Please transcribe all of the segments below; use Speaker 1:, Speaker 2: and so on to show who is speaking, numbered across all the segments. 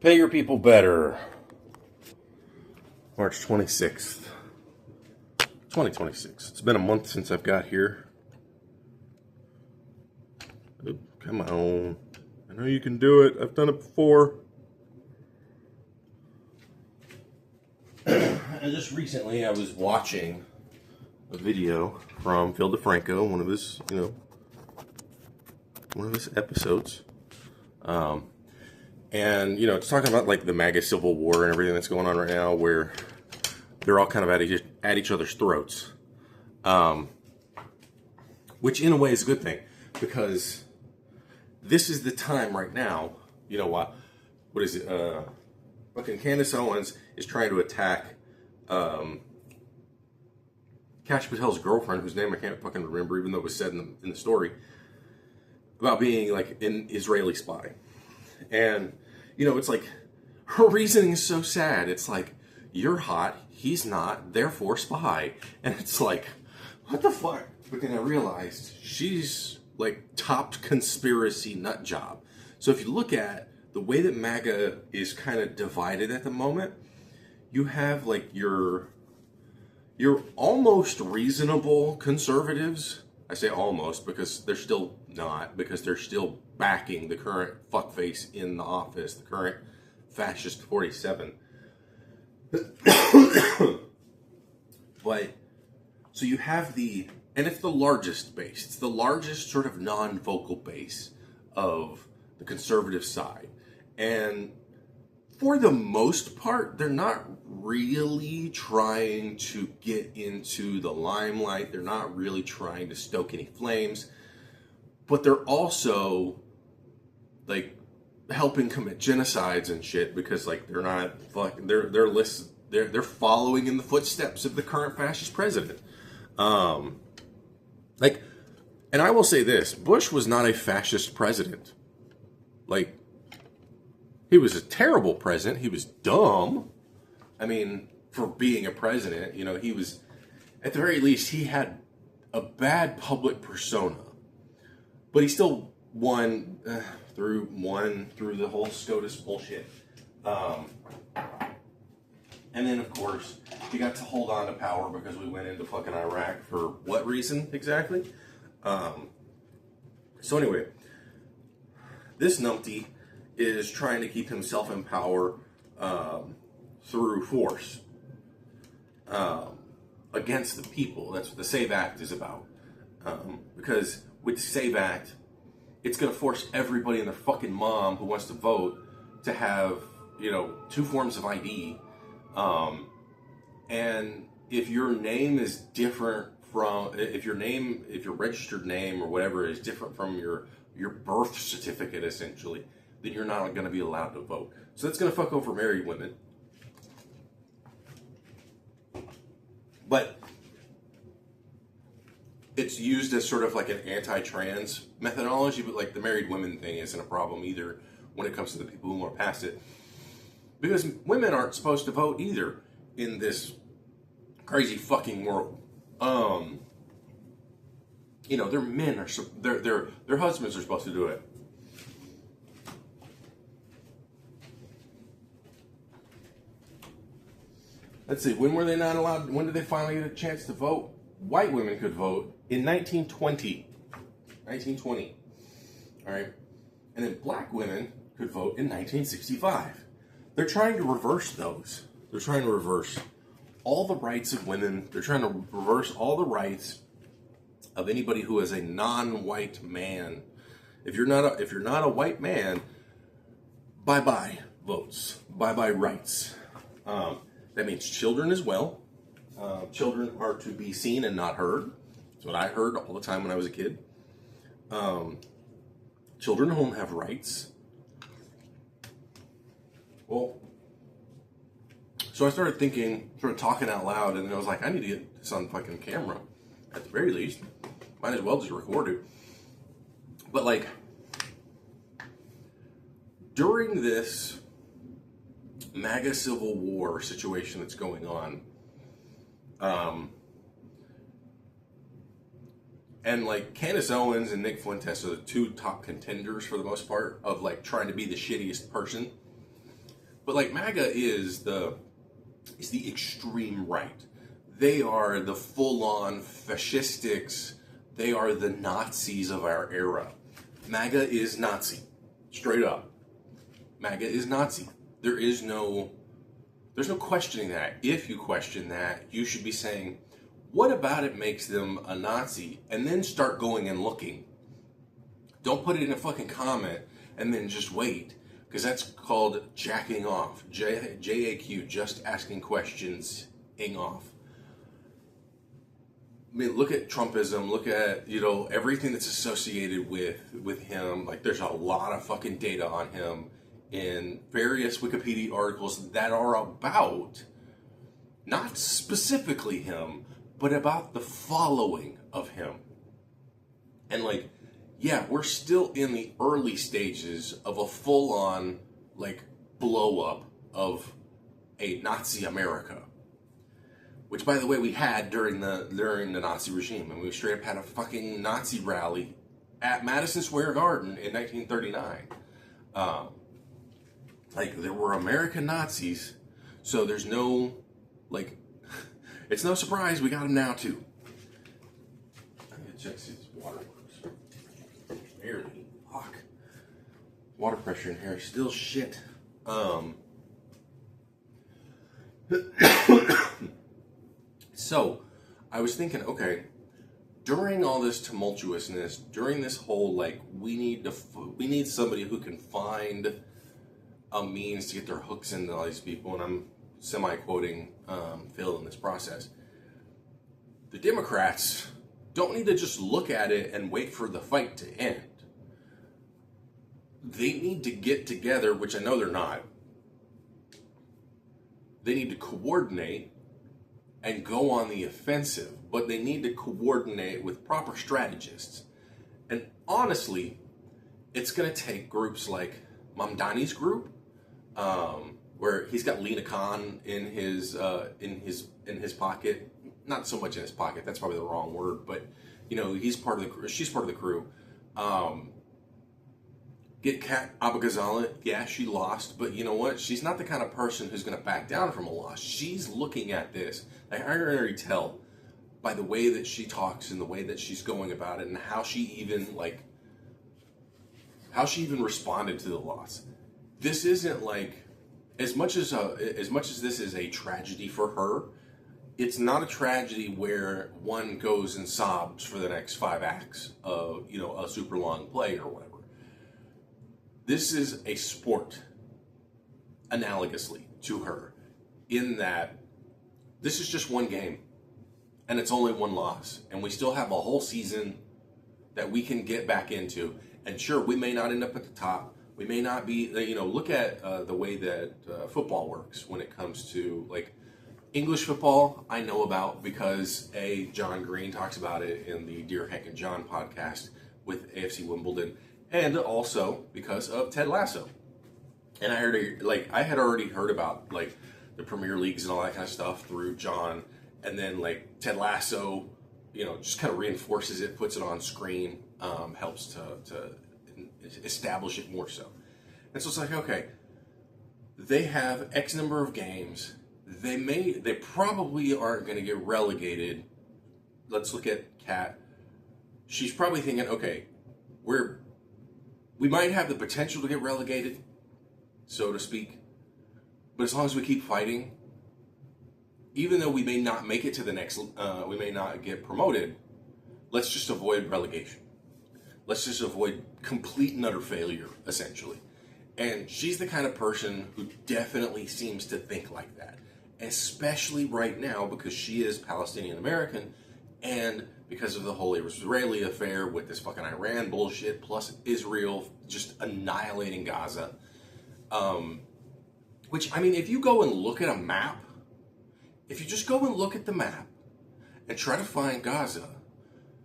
Speaker 1: Pay your people better. March 26th, 2026. It's been a month since I've got here. Oh, come on. I know you can do it. I've done it before. And just recently I was watching a video from Phil DeFranco, one of his episodes. And, it's talking about, like, the MAGA Civil War and everything that's going on right now, where they're all kind of at each other's throats. Which, in a way, is a good thing, because this is the time right now, what is it, fucking Candace Owens is trying to attack, Kash Patel's girlfriend, whose name I can't fucking remember, even though it was said in the story, about being, like, an Israeli spy. And, it's like, her reasoning is so sad. It's like, you're hot, he's not, therefore spy. And it's like, what the fuck? But then I realized she's, like, top conspiracy nut job. So if you look at the way that MAGA is kind of divided at the moment, you have, like, your almost reasonable conservatives. I say almost because they're still not, because they're still backing the current fuckface in the office, the current fascist 47. But, so you have and it's the largest base. It's the largest sort of non-vocal base of the conservative side. And for the most part, they're not really trying to get into the limelight. They're not really trying to stoke any flames. But they're also, like, helping commit genocides and shit, because, like, they're not fucking, they're following in the footsteps of the current fascist president. Like, and I will say this, Bush was not a fascist president. Like, he was a terrible president. He was dumb. I mean, for being a president, he was, at the very least, he had a bad public persona. But he still won through the whole SCOTUS bullshit. And then, of course, he got to hold on to power because we went into fucking Iraq for what reason exactly? So anyway, this numpty is trying to keep himself in power through force against the people. That's what the SAVE Act is about. Because with the SAVE Act, it's going to force everybody and their fucking mom who wants to vote to have, 2 forms of ID. And if your name is different from, if your registered name or whatever is different from your birth certificate, essentially, then you're not going to be allowed to vote. So that's going to fuck over married women. But it's used as sort of like an anti-trans methodology, but, like, the married women thing isn't a problem either when it comes to the people who want to pass it. Because women aren't supposed to vote either in this crazy fucking world. Their men are, their husbands are supposed to do it. Let's see, when were they not allowed, when did they finally get a chance to vote? White women could vote in 1920. 1920. All right. And then black women could vote in 1965. They're trying to reverse those. They're trying to reverse all the rights of women. They're trying to reverse all the rights of anybody who is a non-white man. If you're not a white man, bye-bye votes. Bye-bye rights. That means children as well. Children are to be seen and not heard. That's what I heard all the time when I was a kid. Children don't have rights. Well, so I started thinking, sort of talking out loud, and I was like, I need to get this on fucking camera, at the very least. Might as well just record it. But, like, during this MAGA Civil War situation that's going on, and, like, Candace Owens and Nick Fuentes are the 2 top contenders for the most part of, like, trying to be the shittiest person. But like MAGA is the extreme right. They are the full-on fascistics. They are the Nazis of our era. MAGA is Nazi. Straight up. MAGA is Nazi. There's no questioning that. If you question that, you should be saying, what about it makes them a Nazi? And then start going and looking. Don't put it in a fucking comment and then just wait. Because that's called jacking off. JAQ, just asking questions, ing off. I mean, look at Trumpism, look at, everything that's associated with him. Like, there's a lot of fucking data on him in various Wikipedia articles that are about, not specifically him, but about the following of him. And like, yeah, we're still in the early stages of a full-on, like, blow-up of a Nazi America. Which, by the way, we had during the Nazi regime. And we straight up had a fucking Nazi rally at Madison Square Garden in 1939. Like, there were American Nazis, so there's no, like, it's no surprise we got them now, too. I'm gonna check see this water works. Barely. Fuck. Water pressure in here is still shit. So, I was thinking, okay, during all this tumultuousness, during this whole, like, we need somebody who can find a means to get their hooks into all these people, and I'm semi-quoting Phil in this process. The Democrats don't need to just look at it and wait for the fight to end. They need to get together, which I know they're not. They need to coordinate and go on the offensive, but they need to coordinate with proper strategists. And honestly, it's going to take groups like Mamdani's group, where he's got Lena Khan in his pocket. Not so much in his pocket, that's probably the wrong word, but she's part of the crew. Get Kat Abou-Ghazaleh, yeah, she lost, but you know what? She's not the kind of person who's going to back down from a loss. She's looking at this. Like, I can already tell by the way that she talks and the way that she's going about it and how she even responded to the loss. This isn't like, as much as this is a tragedy for her, it's not a tragedy where one goes and sobs for the next 5 acts of, a super long play or whatever. This is a sport, analogously to her, in that this is just one game, and it's only one loss, and we still have a whole season that we can get back into. And sure, we may not end up at the top. We may not be, look at the way that football works when it comes to, like, English football. I know about because John Green talks about it in the Dear Hank and John podcast with AFC Wimbledon. And also because of Ted Lasso. And I had already heard about, like, the Premier Leagues and all that kind of stuff through John. And then, like, Ted Lasso, just kind of reinforces it, puts it on screen, helps to establish it more so. And so it's like, okay, they have X number of games. They probably aren't going to get relegated. Let's look at Kat. She's probably thinking, okay, we might have the potential to get relegated, so to speak, but as long as we keep fighting, even though we may not make it to the next, we may not get promoted, let's just avoid relegation. Let's just avoid complete and utter failure, essentially. And she's the kind of person who definitely seems to think like that, especially right now because she is Palestinian American, and because of the whole Israeli affair with this fucking Iran bullshit, plus Israel just annihilating Gaza. Which, I mean, if you go and look at a map, if you just go and look at the map and try to find Gaza,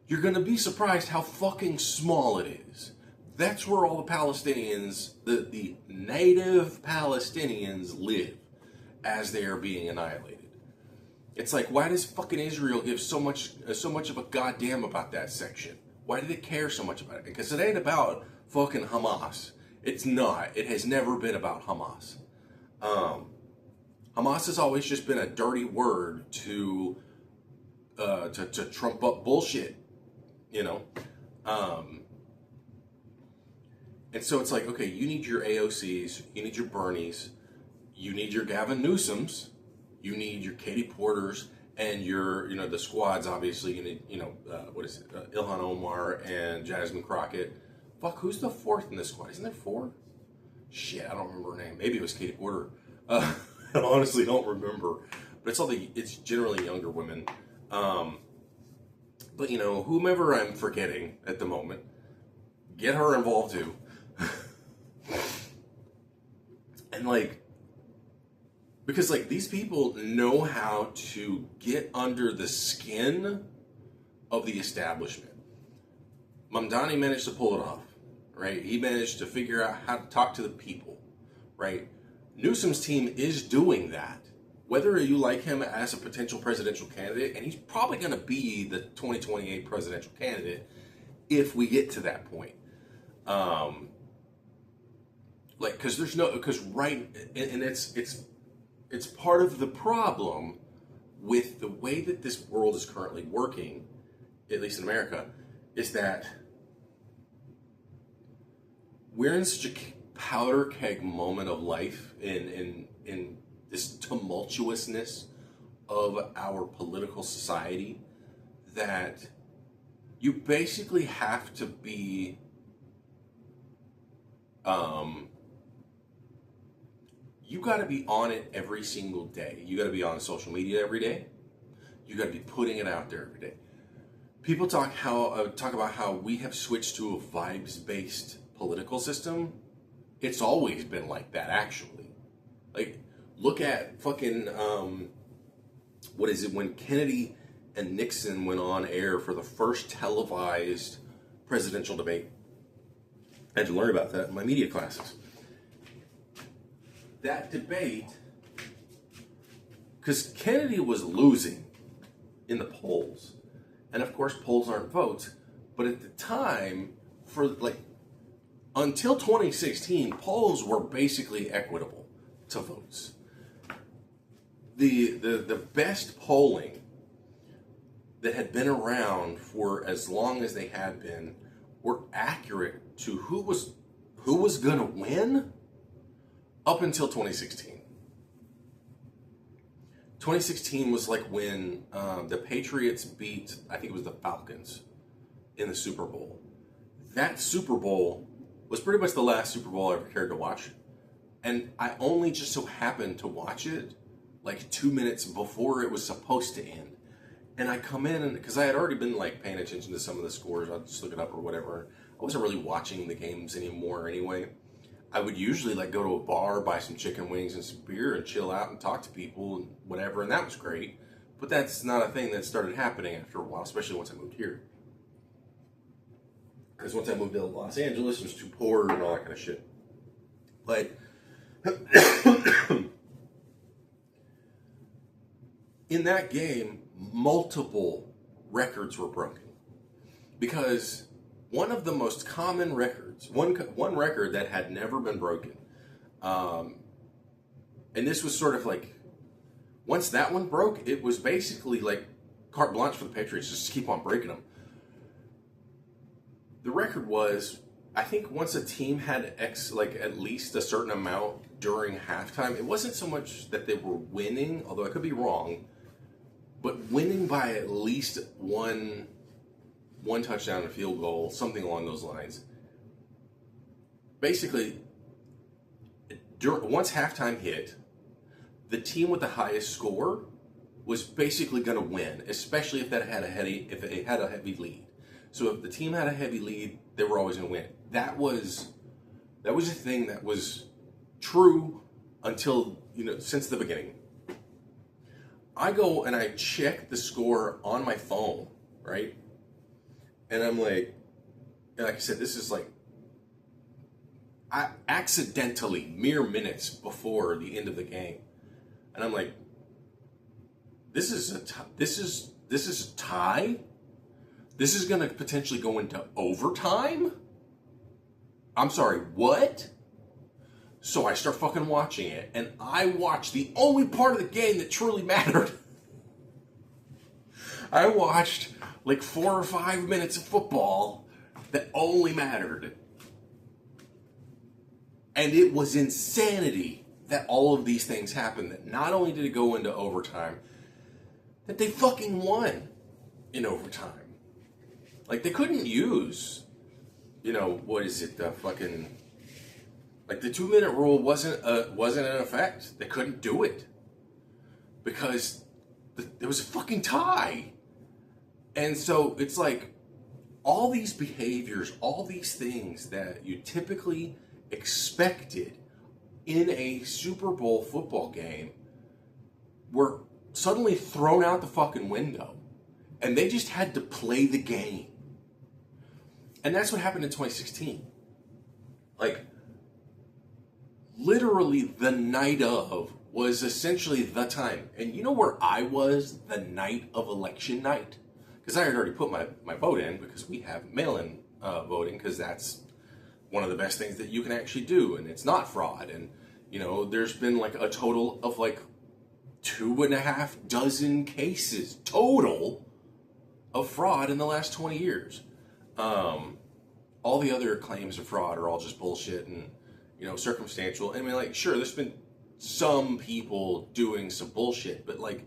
Speaker 1: you're going to be surprised how fucking small it is. That's where all the Palestinians, the native Palestinians live as they are being annihilated. It's like, why does fucking Israel give so much of a goddamn about that section? Why do they care so much about it? Because it ain't about fucking Hamas. It's not. It has never been about Hamas. Hamas has always just been a dirty word to trump up bullshit, you know. And so it's like, okay, you need your AOCs, you need your Bernies, you need your Gavin Newsoms, you need your Katie Porters, and your, you know, the squads. Obviously, you need, you know, Ilhan Omar and Jasmine Crockett. Fuck, who's the fourth in this squad? Isn't there four? Shit, I don't remember her name. Maybe it was Katie Porter. I honestly don't remember. But it's generally younger women. But, you know, whomever I'm forgetting at the moment, get her involved too. And, like, because, like, these people know how to get under the skin of the establishment. Mamdani managed to pull it off, right? He managed to figure out how to talk to the people, right? Newsom's team is doing that. Whether you like him as a potential presidential candidate, and he's probably going to be the 2028 presidential candidate if we get to that point. Like, because it's part of the problem with the way that this world is currently working, at least in America, is that we're in such a powder keg moment of life in this tumultuousness of our political society that you basically have to be you got to be on it every single day. You got to be on social media every day. You got to be putting it out there every day. People talk about how we have switched to a vibes-based political system. It's always been like that, actually. Like, look at fucking when Kennedy and Nixon went on air for the first televised presidential debate. I had to learn about that in my media classes. That debate, because Kennedy was losing in the polls, and of course polls aren't votes, but at the time, for like until 2016, polls were basically equitable to votes. The best polling that had been around for as long as they had been were accurate to who was gonna win up until 2016. 2016 was like when the Patriots beat, I think it was the Falcons, in the Super Bowl. That Super Bowl was pretty much the last Super Bowl I ever cared to watch. And I only just so happened to watch it like 2 minutes before it was supposed to end. And I come in, and because I had already been like paying attention to some of the scores, I'd just look it up or whatever. I wasn't really watching the games anymore anyway. I would usually like go to a bar, buy some chicken wings and some beer and chill out and talk to people and whatever, and that was great. But that's not a thing that started happening after a while, especially once I moved here. Because once I moved to Los Angeles, it was too poor and all that kind of shit. But in that game, multiple records were broken. Because one of the most common records, one record that had never been broken, and this was sort of like, once that one broke, it was basically like carte blanche for the Patriots, just keep on breaking them. The record was, I think once a team had at least a certain amount during halftime, it wasn't so much that they were winning, although I could be wrong, but winning by at least one touchdown and field goal, something along those lines. Basically, once halftime hit, the team with the highest score was basically going to win, especially if it had a heavy lead. So if the team had a heavy lead, they were always going to win. That was a thing that was true until, since the beginning. I go and I check the score on my phone, right? And I'm like I said, this is like, I accidentally, mere minutes before the end of the game. And I'm like, this is a tie? This is going to potentially go into overtime? I'm sorry, what? So I start fucking watching it, and I watched the only part of the game that truly mattered. I watched like 4 or 5 minutes of football that only mattered. And it was insanity that all of these things happened. That not only did it go into overtime, that they fucking won in overtime. Like, they couldn't use, what is it, the fucking... Like, the 2-minute rule wasn't in effect. They couldn't do it. Because there was a fucking tie. And so, it's like, all these behaviors, all these things that you typically expected in a Super Bowl football game were suddenly thrown out the fucking window. And they just had to play the game. And that's what happened in 2016. Like, literally the night of was essentially the time. And you know where I was the night of election night? Because I had already put my vote in, because we have mail-in voting, because that's one of the best things that you can actually do, and it's not fraud. And, there's been like a total of like 2.5 dozen cases total of fraud in the last 20 years. All the other claims of fraud are all just bullshit and, circumstantial. I mean, like, sure, there's been some people doing some bullshit, but like,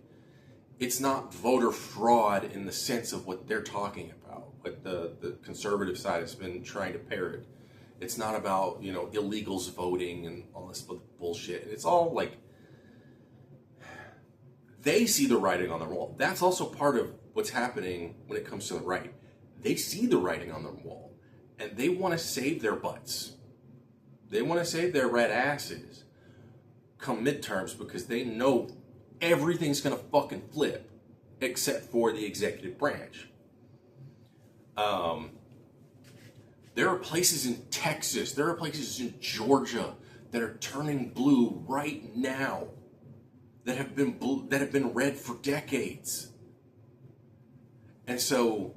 Speaker 1: it's not voter fraud in the sense of what they're talking about. Like the conservative side has been trying to parrot. It's not about, illegals voting and all this bullshit. And it's all like, they see the writing on the wall. That's also part of what's happening when it comes to the right. They see the writing on the wall, and they want to save their butts. They want to save their red asses come midterms, because they know everything's going to fucking flip except for the executive branch. There are places in Texas, there are places in Georgia that are turning blue right now that have been red for decades. And so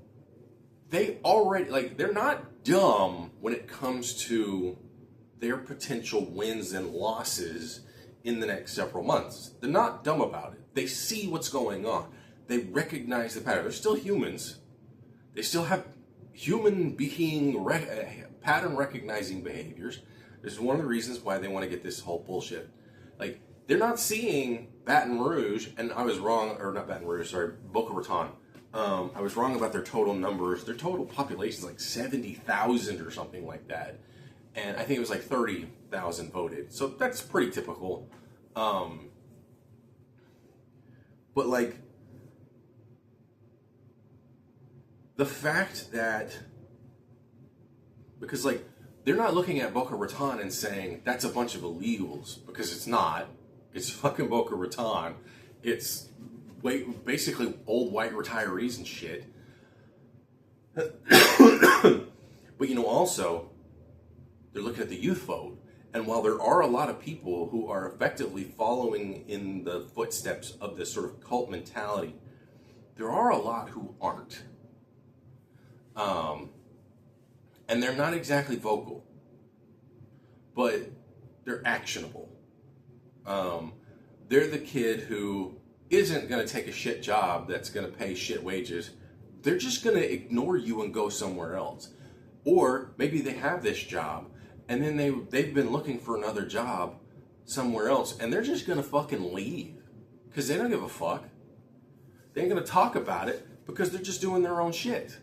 Speaker 1: they already, like, they're not dumb when it comes to their potential wins and losses in the next several months. They're not dumb about it. They see what's going on. They recognize the pattern. They're still humans. They still have human being pattern recognizing behaviors. This is one of the reasons why they want to get this whole bullshit. Like, they're not seeing Baton Rouge, and I was wrong, or not Baton Rouge, sorry, Boca Raton. I was wrong about their total numbers. Their total population is like 70,000 or something like that. And I think it was like 30,000 voted. So that's pretty typical. But like, the fact that, because like, they're not looking at Boca Raton and saying, that's a bunch of illegals, because it's not. It's fucking Boca Raton. It's basically old white retirees and shit. But also, they're looking at the youth vote. And while there are a lot of people who are effectively following in the footsteps of this sort of cult mentality, there are a lot who aren't. And they're not exactly vocal, but they're actionable. They're the kid who isn't going to take a shit job that's going to pay shit wages. They're just going to ignore you and go somewhere else. Or maybe they have this job, and then they've been looking for another job somewhere else, and they're just going to fucking leave. Because they don't give a fuck. They ain't going to talk about it, because they're just doing their own shit.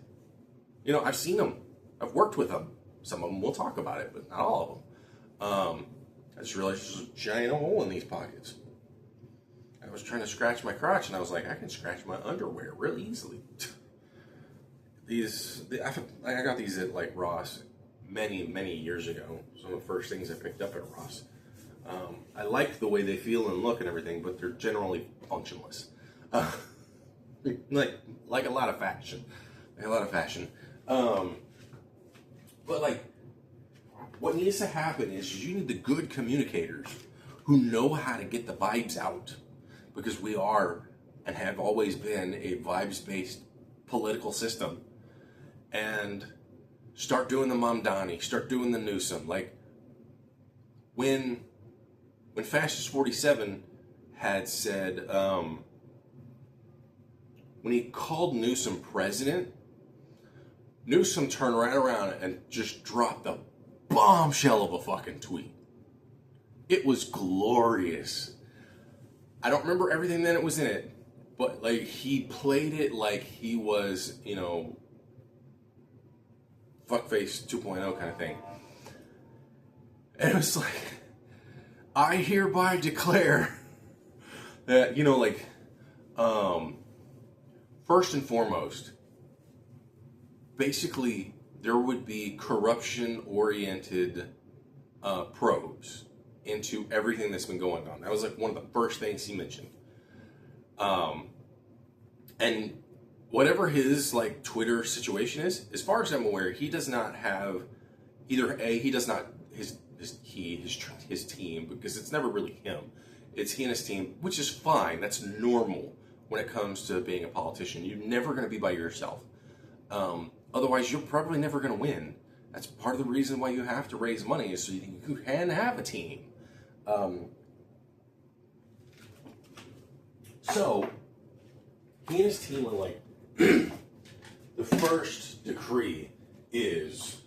Speaker 1: I've seen them. I've worked with them. Some of them will talk about it, but not all of them. I just realized there's a giant hole in these pockets. I was trying to scratch my crotch, and I was like, I can scratch my underwear really easily. I got these at like Ross many, many years ago. Some of the first things I picked up at Ross. I like the way they feel and look and everything, but they're generally functionless. Like a lot of fashion. But like, what needs to happen is you need the good communicators who know how to get the vibes out, because we are and have always been a vibes-based political system. And start doing the Mamdani, start doing the Newsom. Like, when when Fascist 47 had said, when he called Newsom president, Newsom turned right around and just dropped a bombshell of a fucking tweet. It was glorious. I don't remember everything that it was in it, but like he played it like he was, you know, fuckface 2.0 kind of thing. And it was like, I hereby declare that, you know, like, first and foremost, basically there would be corruption-oriented probes into everything that's been going on. That was like one of the first things he mentioned. And whatever his like Twitter situation is, as far as I'm aware, he does not have he does not his team, because it's never really him. It's he and his team, which is fine. That's normal when it comes to being a politician. You're never going to be by yourself. Otherwise, you're probably never going to win. That's part of the reason why you have to raise money, is so you can have a team. So, he and his team are like, the first decree is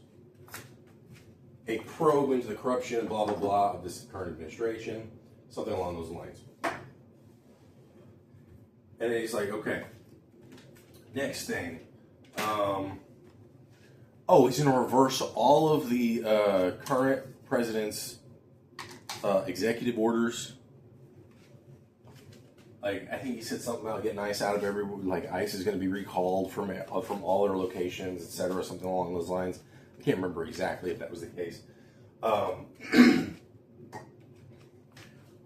Speaker 1: a probe into the corruption, blah, blah, blah, of this current administration, something along those lines. And then he's like, okay, next thing. He's going to reverse all of the current president's executive orders. Like, I think he said something about getting ICE out of like ICE is going to be recalled from all their locations, etc., something along those lines. I can't remember exactly if that was the case. But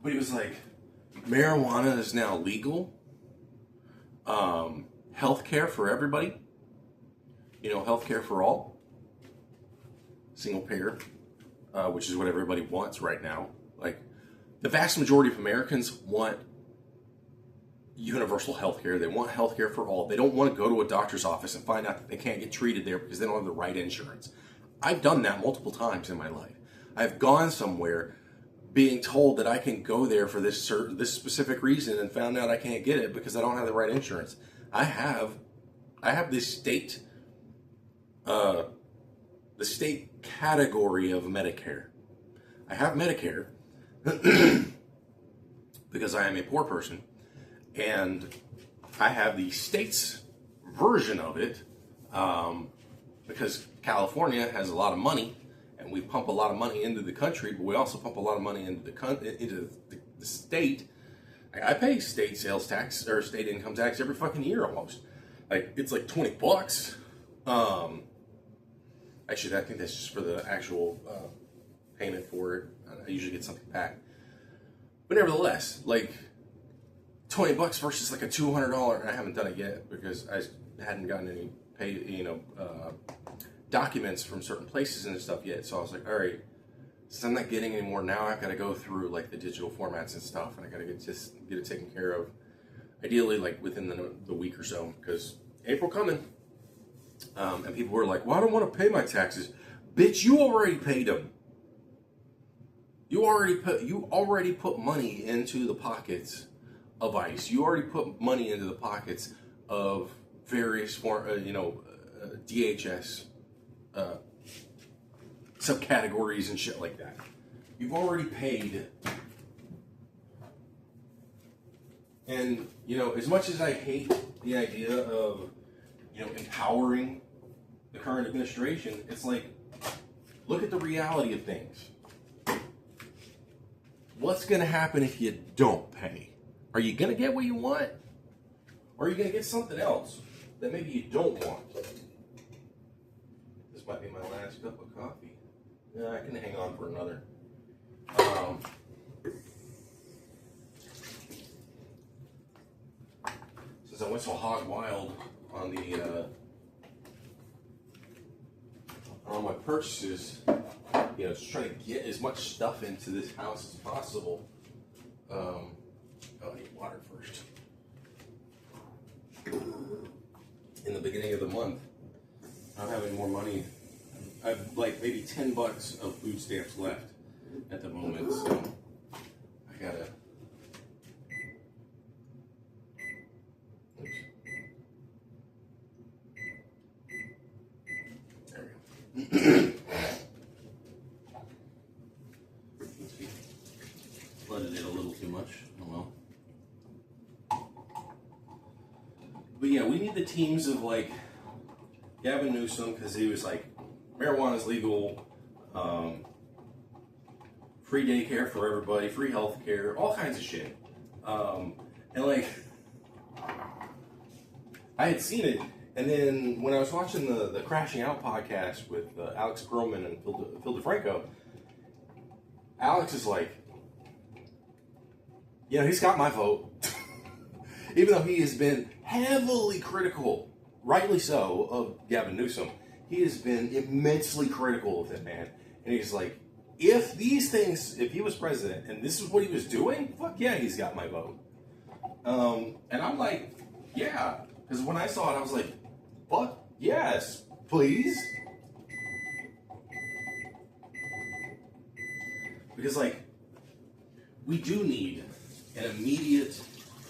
Speaker 1: he was like, marijuana is now legal. Healthcare for everybody. You know, healthcare for all. Single payer, which is what everybody wants right now. Like, the vast majority of Americans want universal healthcare. They want healthcare for all. They don't want to go to a doctor's office and find out that they can't get treated there because they don't have the right insurance. I've done that multiple times in my life. I've gone somewhere being told that I can go there for this specific reason and found out I can't get it because I don't have the right insurance. I have this state category of Medicare. I have Medicare because I am a poor person, and I have the state's version of it because California has a lot of money, and we pump a lot of money into the country, but we also pump a lot of money into the state. I pay state sales tax or state income tax every fucking year almost. Like, it's like $20. Actually, I think that's just for the actual payment for it. I usually get something back. But nevertheless, like, $20 versus like a $200, and I haven't done it yet because I hadn't gotten any documents from certain places and stuff yet. So I was like, all right, since I'm not getting any more now, I've got to go through like the digital formats and stuff, and I got to get it taken care of. Ideally, like within the week or so, because April coming. And people were like, well, I don't want to pay my taxes. Bitch, you already paid them. You already put money into the pockets of ICE. You already put money into the pockets of various DHS subcategories and shit like that. You've already paid. And, as much as I hate the idea of empowering the current administration, it's like, look at the reality of things. What's going to happen if you don't pay? Are you going to get what you want? Or are you going to get something else that maybe you don't want? This might be my last cup of coffee. Yeah, I can hang on for another. Since I went so hog wild on on my purchases, just trying to get as much stuff into this house as possible. I need water first. In the beginning of the month, I'm having more money. I've like maybe $10 of food stamps left at the moment, so gotta. Oops. There we go. Flooded it a little too much. Oh well. But yeah, we need the teams of like Gavin Newsom, because he was like, marijuana's legal, free daycare for everybody, free health care, all kinds of shit. And like, I had seen it, and then when I was watching the Crashing Out podcast with Alex Perlman and Phil DeFranco, Alex is like, he's got my vote. Even though he has been heavily critical, rightly so, of Gavin Newsom, he has been immensely critical of that man. And he's like, if he was president and this is what he was doing, fuck yeah, he's got my vote. And I'm like, yeah. Because when I saw it, I was like, fuck yes, please. Because, like, we do need an immediate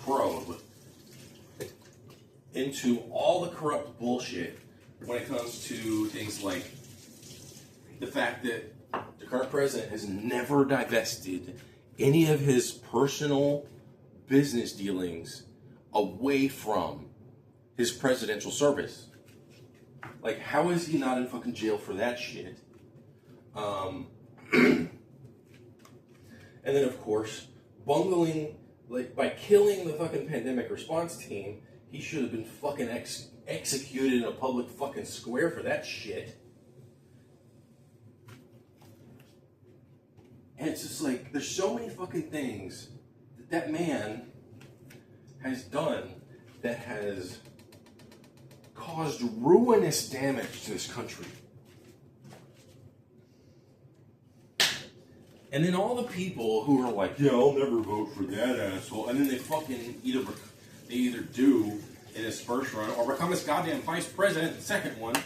Speaker 1: probe into all the corrupt bullshit when it comes to things like the fact that the current president has never divested any of his personal business dealings away from his presidential service. Like, how is he not in fucking jail for that shit? And then, of course, bungling, like, by killing the fucking pandemic response team, he should have been fucking executed in a public fucking square for that shit. And it's just like, there's so many fucking things that man has done that has caused ruinous damage to this country. And then all the people who are like, yeah, I'll never vote for that asshole, and then they fucking either do in his first run or become his goddamn vice president in the second one.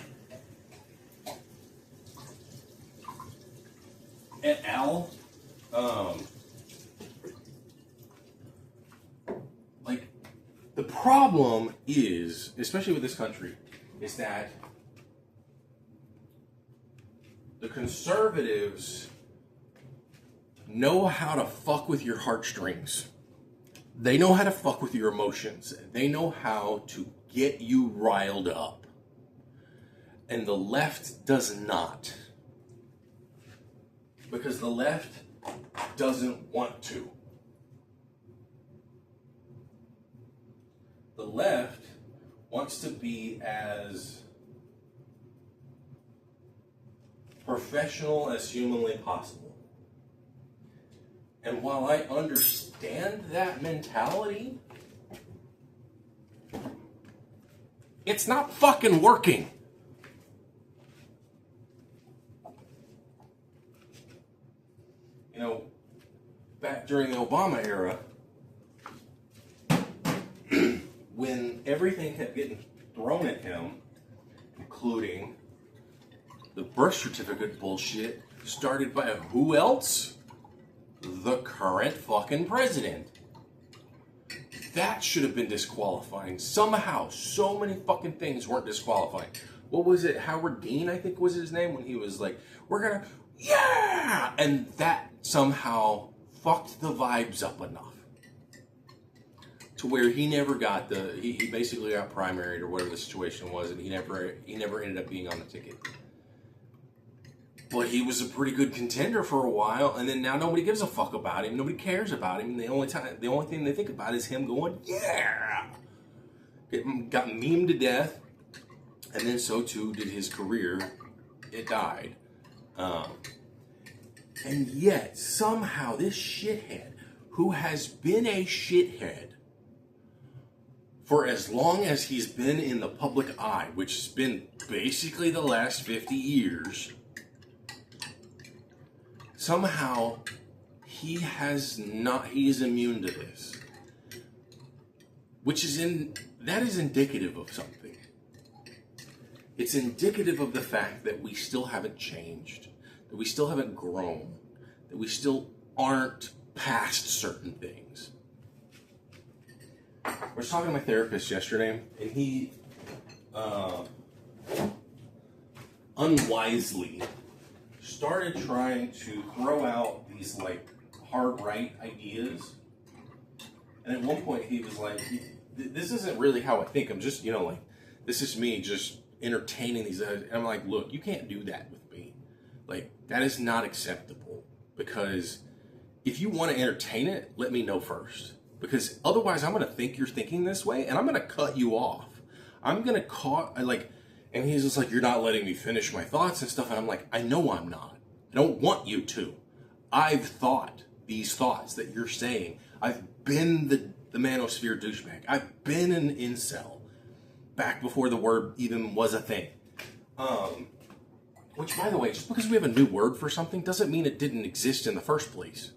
Speaker 1: Et al. Like, the problem is, especially with this country, is that the conservatives know how to fuck with your heartstrings. They know how to fuck with your emotions. They know how to get you riled up. And the left does not. Because the left doesn't want to. The left wants to be as professional as humanly possible. And while I understand that mentality, it's not fucking working. Back during the Obama era, when everything kept getting thrown at him, including the birth certificate bullshit started by who else? The current fucking president. That should have been disqualifying. Somehow, so many fucking things weren't disqualifying. What was it? Howard Dean, I think was his name, when he was like, we're gonna, yeah! And that somehow fucked the vibes up enough to where he never got he basically got primaried or whatever the situation was, and he never ended up being on the ticket. But he was a pretty good contender for a while, and then now nobody gives a fuck about him. Nobody cares about him. And the only thing they think about is him going, yeah! Got memed to death, and then so too did his career. It died. And yet, somehow, this shithead, who has been a shithead for as long as he's been in the public eye, which has been basically the last 50 years, somehow he is immune to this. That is indicative of something. It's indicative of the fact that we still haven't changed, that we still haven't grown, that we still aren't past certain things. I was talking to my therapist yesterday, and he unwisely started trying to throw out these like hard right ideas. And at one point he was like, this isn't really how I think. I'm just, like, this is me just entertaining these. And I'm like, look, you can't do that with me. Like, that is not acceptable. Because if you want to entertain it, let me know first. Because otherwise I'm going to think you're thinking this way and I'm going to cut you off. I'm going to and he's just like, you're not letting me finish my thoughts and stuff. And I'm like, I know I'm not. I don't want you to. I've thought these thoughts that you're saying. I've been the manosphere douchebag. I've been an incel back before the word even was a thing. Which, by the way, just because we have a new word for something doesn't mean it didn't exist in the first place.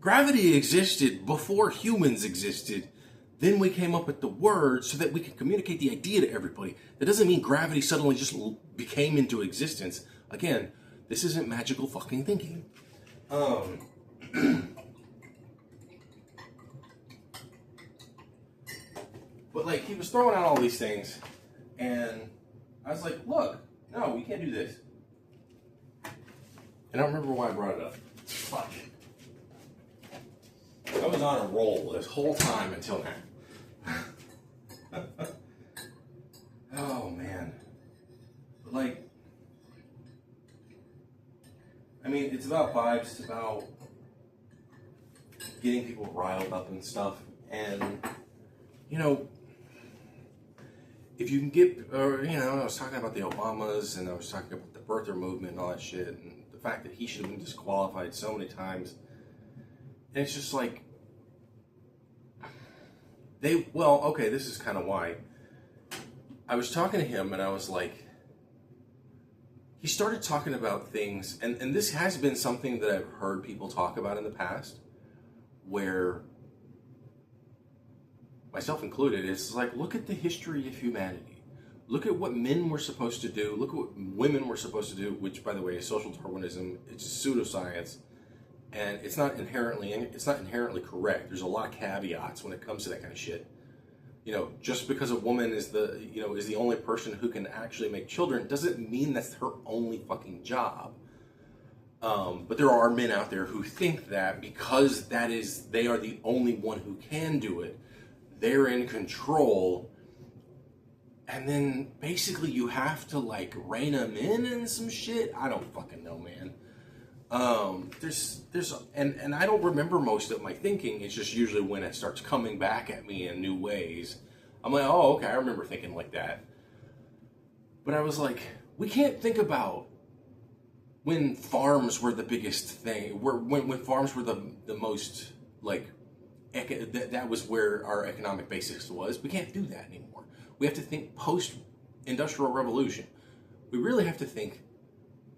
Speaker 1: Gravity existed before humans existed. Then we came up with the word so that we could communicate the idea to everybody. That doesn't mean gravity suddenly just became into existence. Again, this isn't magical fucking thinking. But like, he was throwing out all these things, and I was like, look, no, we can't do this. And I don't remember why I brought it up. Fuck. I was on a roll this whole time until now. Oh, man. But like, I mean, it's about vibes, it's about getting people riled up and stuff. And, if you can get, I was talking about the Obamas, and I was talking about the birther movement and all that shit, and the fact that he should have been disqualified so many times. And it's just like, this is kind of why. I was talking to him, and I was like, he started talking about things, and this has been something that I've heard people talk about in the past, where, myself included, it's like, look at the history of humanity. Look at what men were supposed to do. Look at what women were supposed to do, which, by the way, is social Darwinism. It's pseudoscience, and it's not inherently correct. There's a lot of caveats when it comes to that kind of shit. Just because a woman is the only person who can actually make children doesn't mean that's her only fucking job. But there are men out there who think that because they are the only one who can do it, they're in control, and then basically you have to like rein them in and some shit. I don't fucking know, man. And I don't remember most of my thinking. It's just usually when it starts coming back at me in new ways, I'm like, oh, okay, I remember thinking like that. But I was like, we can't think about when farms were the biggest thing, when farms were the most like, that was where our economic basis was. We can't do that anymore. We have to think post-industrial revolution. We really have to think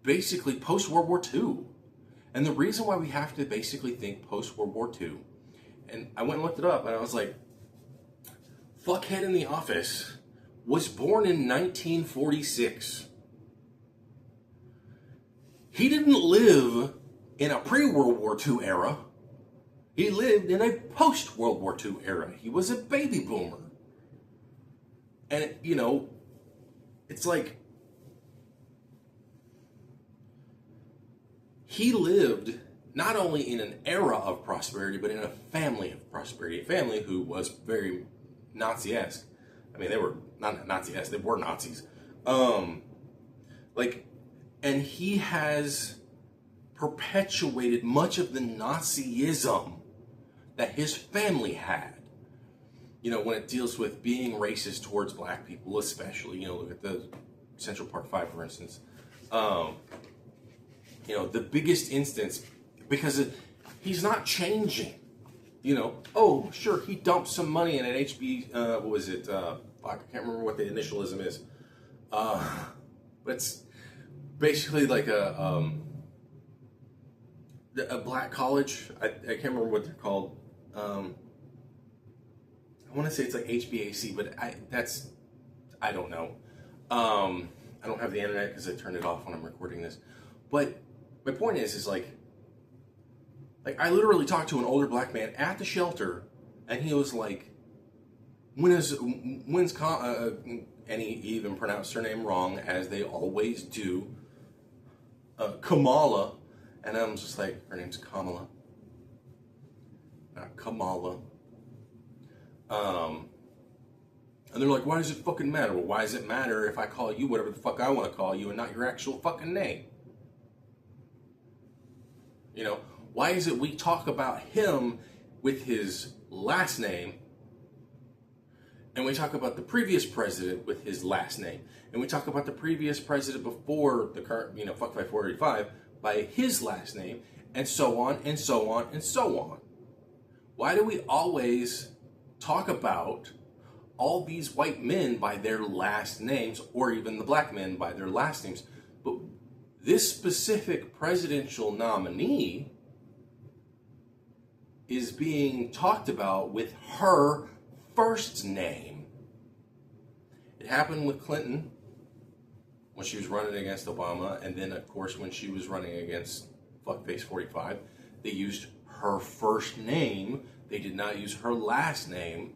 Speaker 1: basically post-World War II. And the reason why we have to basically think post-World War II, and I went and looked it up, and I was like, fuckhead in the office was born in 1946. He didn't live in a pre-World War II era. He lived in a post-World War II era. He was a baby boomer. And, it's like, he lived not only in an era of prosperity, but in a family of prosperity. A family who was very Nazi-esque. I mean, they were not Nazi-esque, they were Nazis. And he has perpetuated much of the Nazism that his family had. When it deals with being racist towards black people, especially, look at the Central Park 5, for instance. The biggest instance, because he's not changing. Oh, sure, he dumped some money in an what was it? I can't remember what the initialism is. But it's basically like a black college. I can't remember what they're called. I want to say it's like HBAC, but I don't know. I don't have the internet because I turned it off when I'm recording this. But my point is like, Like, I literally talked to an older black man at the shelter, and he was like, and he even pronounced her name wrong, as they always do, Kamala. And I'm just like, her name's Kamala, not Kamala. And they're like, why does it fucking matter? Well, why does it matter if I call you whatever the fuck I want to call you and not your actual fucking name? You know, why is it we talk about him with his last name, and we talk about the previous president with his last name, and we talk about the previous president before the current, fuck 485 by his last name, and so on and so on and so on? Why do we always talk about all these white men by their last names, or even the black men by their last names? But this specific presidential nominee is being talked about with her first name. It happened with Clinton when she was running against Obama, and then of course when she was running against Fuckface 45, they used her first name. They did not use her last name.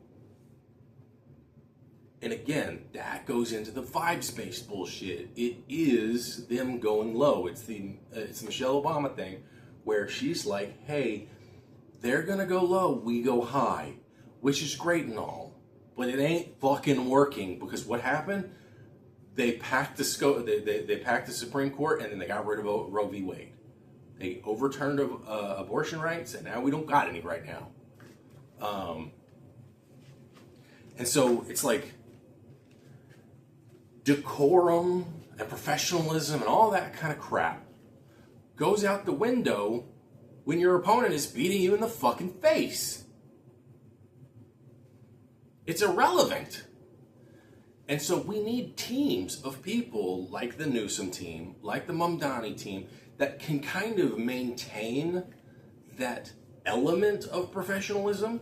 Speaker 1: And again, that goes into the vibes-based bullshit. It is them going low. It's the Michelle Obama thing, where she's like, hey, they're gonna go low, we go high, which is great and all, but it ain't fucking working, because what happened? They packed the packed the Supreme Court, and then they got rid of Roe v. Wade. They overturned abortion rights, and now we don't got any right now. And so it's like decorum and professionalism and all that kind of crap goes out the window when your opponent is beating you in the fucking face. It's irrelevant. And so we need teams of people like the Newsom team, like the Mamdani team, that can kind of maintain that element of professionalism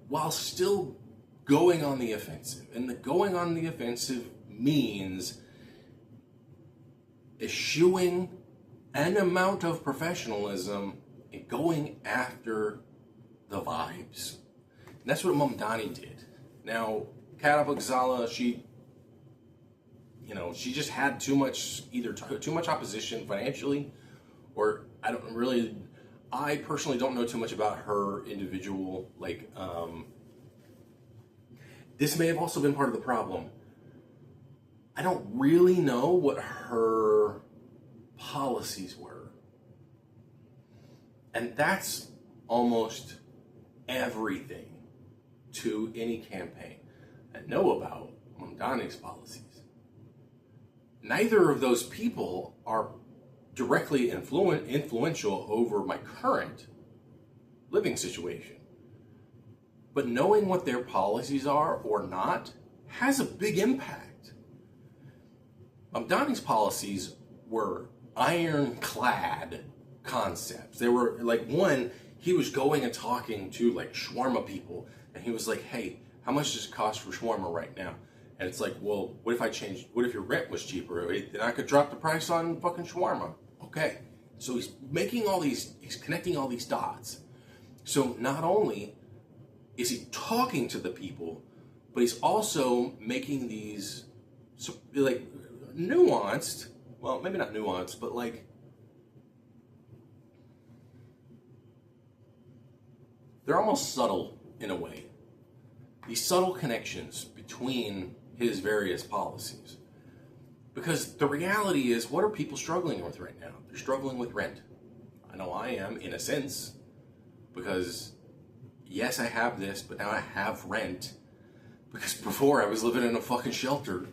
Speaker 1: while still going on the offensive. And the going on the offensive means eschewing an amount of professionalism and going after the vibes. And that's what Mamdani did. Now, Kat Abou-Gazala, she just had too much opposition financially, or I personally don't know too much about her individual, this may have also been part of the problem. I don't really know what her policies were. And that's almost everything to any campaign. I know about Mamdani's policies. Neither of those people are directly influential over my current living situation. But knowing what their policies are or not has a big impact. Mamdani's policies were ironclad concepts. They were like, one, he was going and talking to like shawarma people, and he was like, hey, how much does it cost for shawarma right now? And it's like, well, what if your rent was cheaper? Then I could drop the price on fucking shawarma. Okay. So he's connecting all these dots. So not only is he talking to the people, but he's also making these like nuanced, well, maybe not nuanced, but like they're almost subtle in a way. These subtle connections between his various policies. Because the reality is, what are people struggling with right now? They're struggling with rent. I know I am, in a sense, because yes, I have this, but now I have rent. Because before I was living in a fucking shelter,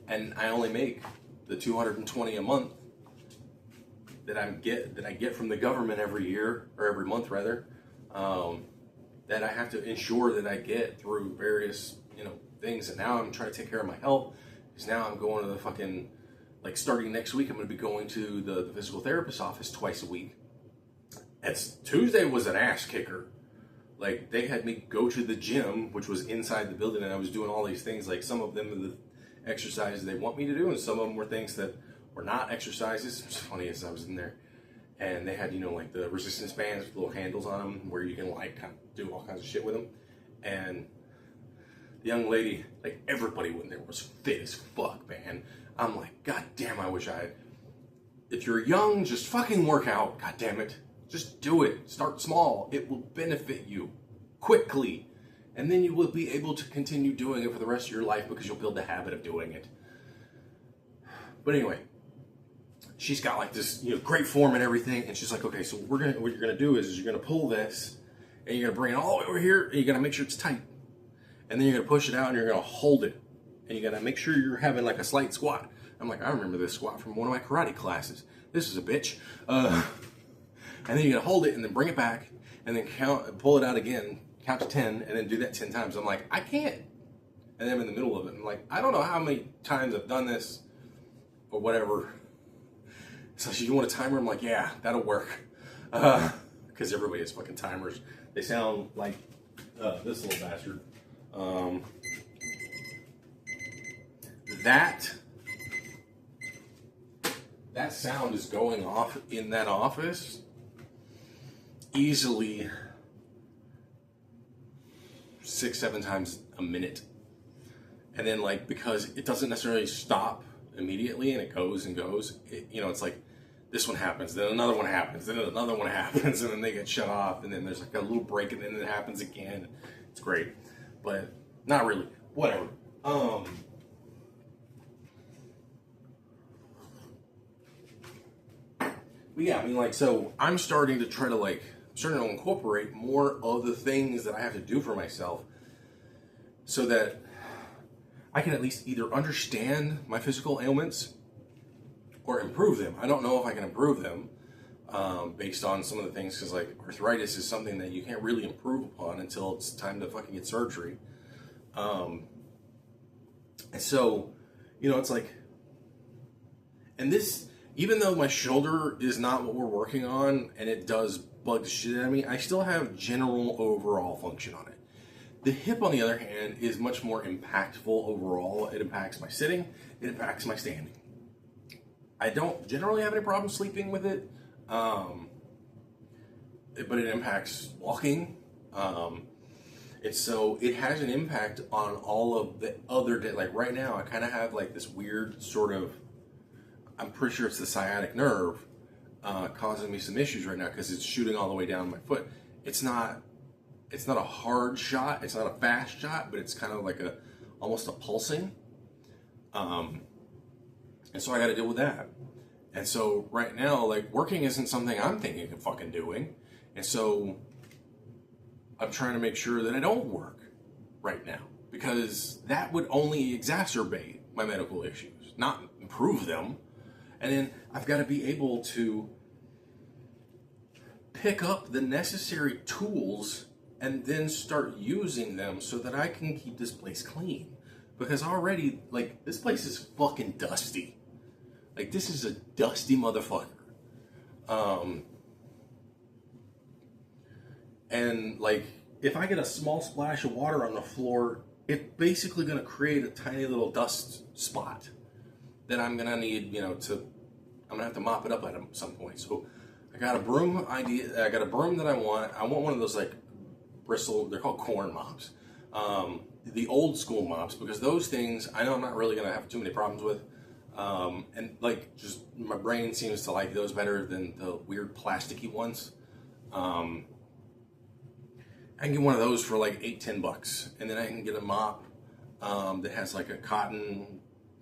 Speaker 1: and I only make the $220 a month that I get from the government every year, or every month rather, that I have to ensure that I get through various, things. And now I'm trying to take care of my health, because now I'm going to the fucking, starting next week, I'm going to be going to the physical therapist office twice a week. Tuesday was an ass kicker. Like, they had me go to the gym, which was inside the building, and I was doing all these things. Like, some of them are the exercises they want me to do, and some of them were things that were not exercises. It's funny as I was in there. and they had, you know, like the resistance bands with little handles on them where you can like kind of do all kinds of shit with them. And the young lady, like everybody in there was fit as fuck, man. I'm like, God damn, I wish I had. If you're young, just fucking work out. God damn it. Just do it. Start small. It will benefit you quickly. And then you will be able to continue doing it for the rest of your life because you'll build the habit of doing it. But anyway, she's got like this, you know, great form and everything. And she's like, okay, so what you're gonna do is you're gonna pull this and you're gonna bring it all the way over here and you're gonna make sure it's tight. And then you're gonna push it out and you're gonna hold it. And you're gonna make sure you're having like a slight squat. I'm like, I remember this squat from one of my karate classes. This is a bitch. And then you're gonna hold it and then bring it back and then pull it out again, count to 10, and then do that 10 times. I'm like, I can't. And then I'm in the middle of it. I'm like, I don't know how many times I've done this or whatever. So you want a timer? I'm like, yeah, that'll work. Because everybody has fucking timers. They sound like this little bastard. That sound is going off in that office easily 6-7 times a minute. And then like, because it doesn't necessarily stop immediately and it goes and goes, you know, it's like this one happens, then another one happens, then another one happens, and then they get shut off, and then there's like a little break, and then it happens again. It's great, but not really. Whatever. But yeah, I mean, like, so I'm starting to try to like, starting to incorporate more of the things that I have to do for myself so that I can at least either understand my physical ailments or improve them. I don't know if I can improve them based on some of the things, because like arthritis is something that you can't really improve upon until it's time to fucking get surgery. And so, you know, it's like, and this, even though my shoulder is not what we're working on and it does bug the shit out of me, I still have general overall function on it. The hip, on the other hand, is much more impactful overall. It impacts my sitting, it impacts my standing. I don't generally have any problem sleeping with it, but it impacts walking. And so it has an impact on all of the other day. Like right now, I kind of have like this weird sort of, I'm pretty sure it's the sciatic nerve causing me some issues right now because it's shooting all the way down my foot. It's not a hard shot. It's not a fast shot, but it's kind of like almost a pulsing. And so I got to deal with that. And so right now, like, working isn't something I'm thinking of fucking doing. And so I'm trying to make sure that I don't work right now, because that would only exacerbate my medical issues, not improve them. And then I've got to be able to pick up the necessary tools and then start using them so that I can keep this place clean. Because already, like, this place is fucking dusty. Like, this is a dusty motherfucker. And, like, if I get a small splash of water on the floor, it's basically going to create a tiny little dust spot that I'm going to need, you know, I'm going to have to mop it up at some point. So I got a broom that I want. I want one of those, like, bristle, they're called corn mops. The old school mops, because those things I know I'm not really going to have too many problems with. And like, just my brain seems to like those better than the weird plasticky ones. I can get one of those for like $8-10, and then I can get a mop that has like a cotton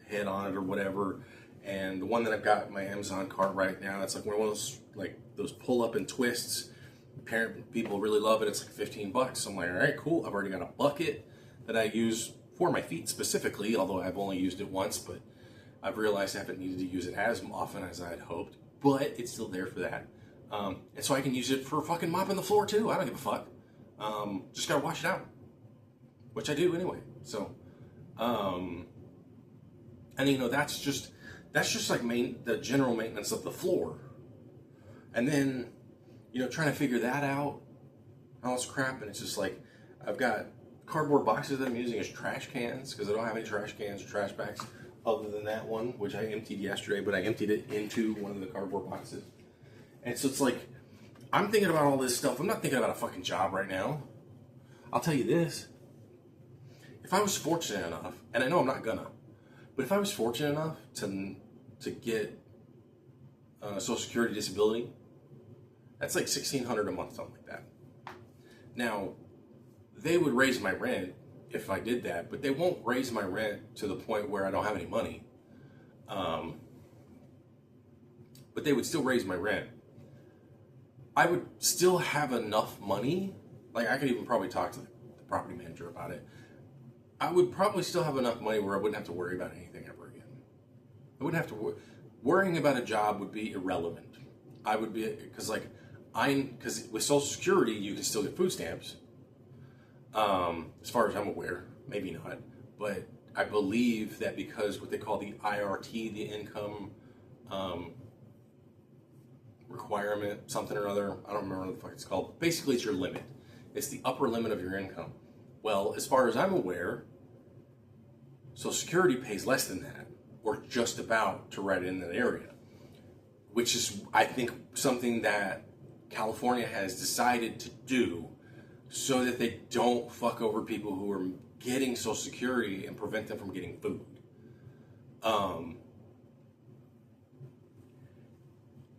Speaker 1: head on it or whatever. And the one that I've got in my Amazon cart right now, it's like one of those, like, those pull up and twists. People really love it. It's like $15. So I'm like, all right, cool. I've already got a bucket that I use for my feet specifically, although I've only used it once, but I've realized I haven't needed to use it as often as I had hoped, but it's still there for that. And so I can use it for fucking mopping the floor too. I don't give a fuck. Just gotta wash it out, which I do anyway. So, and you know, that's just like the general maintenance of the floor. And then, you know, trying to figure that out, all this crap, and it's just like, I've got cardboard boxes that I'm using as trash cans, because I don't have any trash cans or trash bags other than that one, which I emptied yesterday, but I emptied it into one of the cardboard boxes. And so it's like, I'm thinking about all this stuff. I'm not thinking about a fucking job right now. I'll tell you this. If I was fortunate enough, and I know I'm not gonna, but if I was fortunate enough to get Social Security disability, that's like $1,600 a month, something like that. Now, they would raise my rent if I did that, but they won't raise my rent to the point where I don't have any money. But they would still raise my rent. I would still have enough money. Like, I could even probably talk to the property manager about it. I would probably still have enough money where I wouldn't have to worry about anything ever again. I wouldn't have to worrying about a job would be irrelevant. I would be, because with Social Security, you can still get food stamps. As far as I'm aware, maybe not. But I believe that because what they call the IRT, the income requirement, something or other, I don't remember what the fuck it's called. Basically, it's your limit. It's the upper limit of your income. Well, as far as I'm aware, Social Security pays less than that, or just about to right in that area, which is, I think, something that California has decided to do so that they don't fuck over people who are getting Social Security and prevent them from getting food.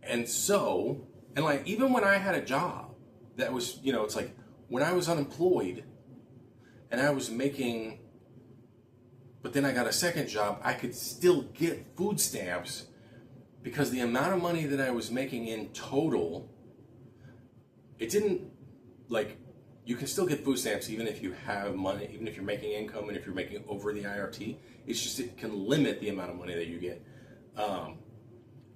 Speaker 1: And like, even when I had a job that was, it's like, when I was unemployed and I was making, but then I got a second job, I could still get food stamps because the amount of money that I was making in total, it didn't, like, you can still get food stamps even if you have money, even if you're making income and if you're making over the IRT. It's just, it can limit the amount of money that you get.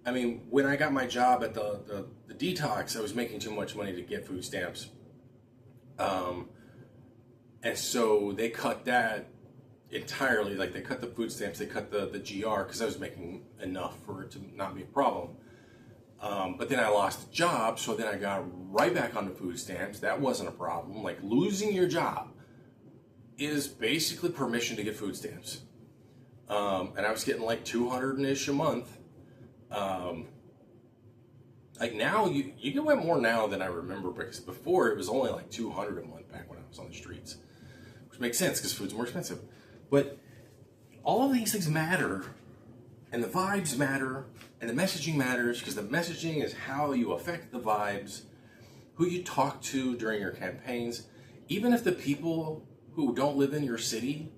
Speaker 1: I mean, when I got my job at the detox, I was making too much money to get food stamps. And so they cut that entirely. Like, they cut the food stamps, they cut the GR, because I was making enough for it to not be a problem. But then I lost the job, so then I got right back onto food stamps. That wasn't a problem. Like, losing your job is basically permission to get food stamps. And I was getting like 200-ish a month. Like, now, you get more now than I remember, because before it was only like 200 a month back when I was on the streets. Which makes sense, because food's more expensive. But all of these things matter, and the vibes matter, and the messaging matters, because the messaging is how you affect the vibes, who you talk to during your campaigns. Even if the people who don't live in your city,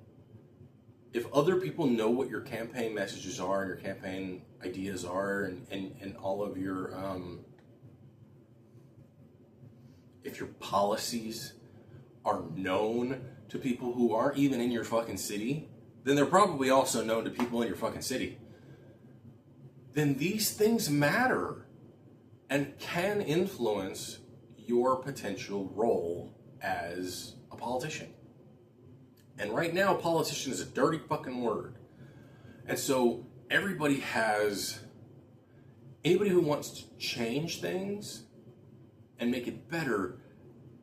Speaker 1: if other people know what your campaign messages are and your campaign ideas are, and all of your, if your policies are known to people who aren't even in your fucking city, then they're probably also known to people in your fucking city. Then these things matter and can influence your potential role as a politician. And right now, politician is a dirty fucking word. And so anybody who wants to change things and make it better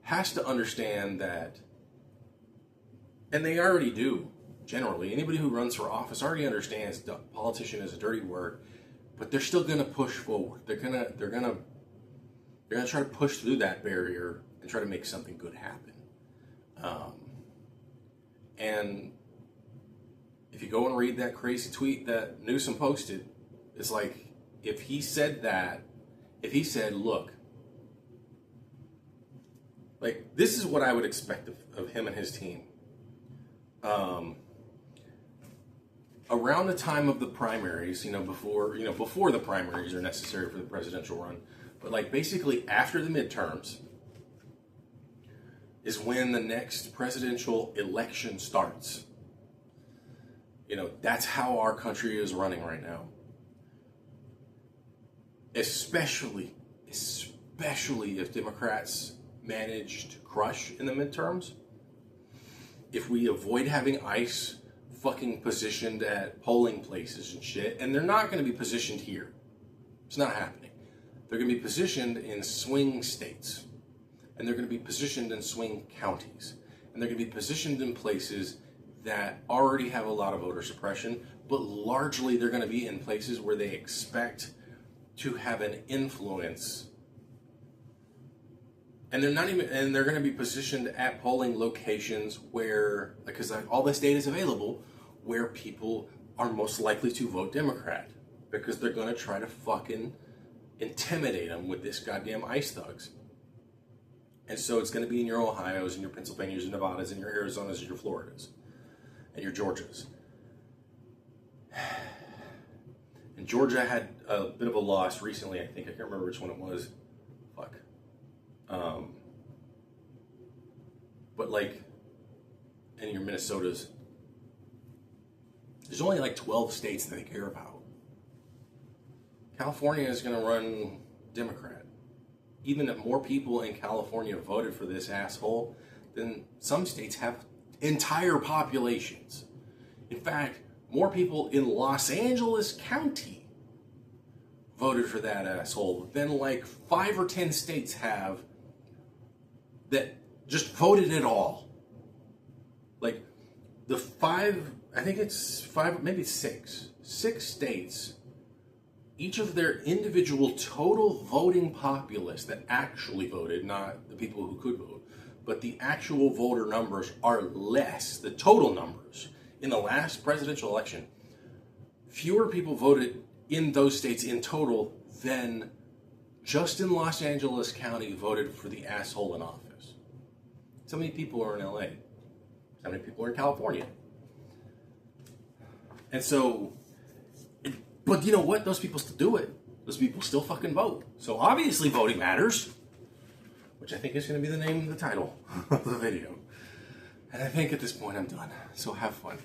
Speaker 1: has to understand that, and they already do, generally. Anybody who runs for office already understands that politician is a dirty word, but they're still gonna push forward. They're gonna try to push through that barrier and try to make something good happen. And if you go and read that crazy tweet that Newsom posted, it's like, if he said, look, like, this is what I would expect of him and his team. Around the time of the primaries, before the primaries are necessary for the presidential run, but like basically after the midterms is when the next presidential election starts. That's how our country is running right now. Especially if Democrats manage to crush in the midterms. If we avoid having ICE fucking positioned at polling places and shit, and they're not going to be positioned here. It's not happening. They're going to be positioned in swing states, and they're going to be positioned in swing counties, and they're going to be positioned in places that already have a lot of voter suppression, but largely they're going to be in places where they expect to have an influence And they're going to be positioned at polling locations where, because all this data is available, where people are most likely to vote Democrat, because they're going to try to fucking intimidate them with this goddamn ICE thugs. And so it's going to be in your Ohio's and your Pennsylvania's and Nevada's and your Arizona's and your Florida's and your Georgia's. And Georgia had a bit of a loss recently, I think. I can't remember which one it was. Fuck. But like, in your Minnesota's, there's only like 12 states that they care about. California is going to run Democrat. Even if more people in California voted for this asshole, then some states have entire populations. In fact, more people in Los Angeles County voted for that asshole than like 5 or 10 states have that just voted at all. Like the 5, I think it's 5, maybe 6 states, each of their individual total voting populace that actually voted, not the people who could vote, but the actual voter numbers are less, the total numbers. In the last presidential election, fewer people voted in those states in total than just in Los Angeles County voted for the asshole in office. So many people are in LA. How many people are in California? And so, but you know what? Those people still do it. Those people still fucking vote. So obviously voting matters, which I think is going to be the name of the title of the video. And I think at this point I'm done. So have fun.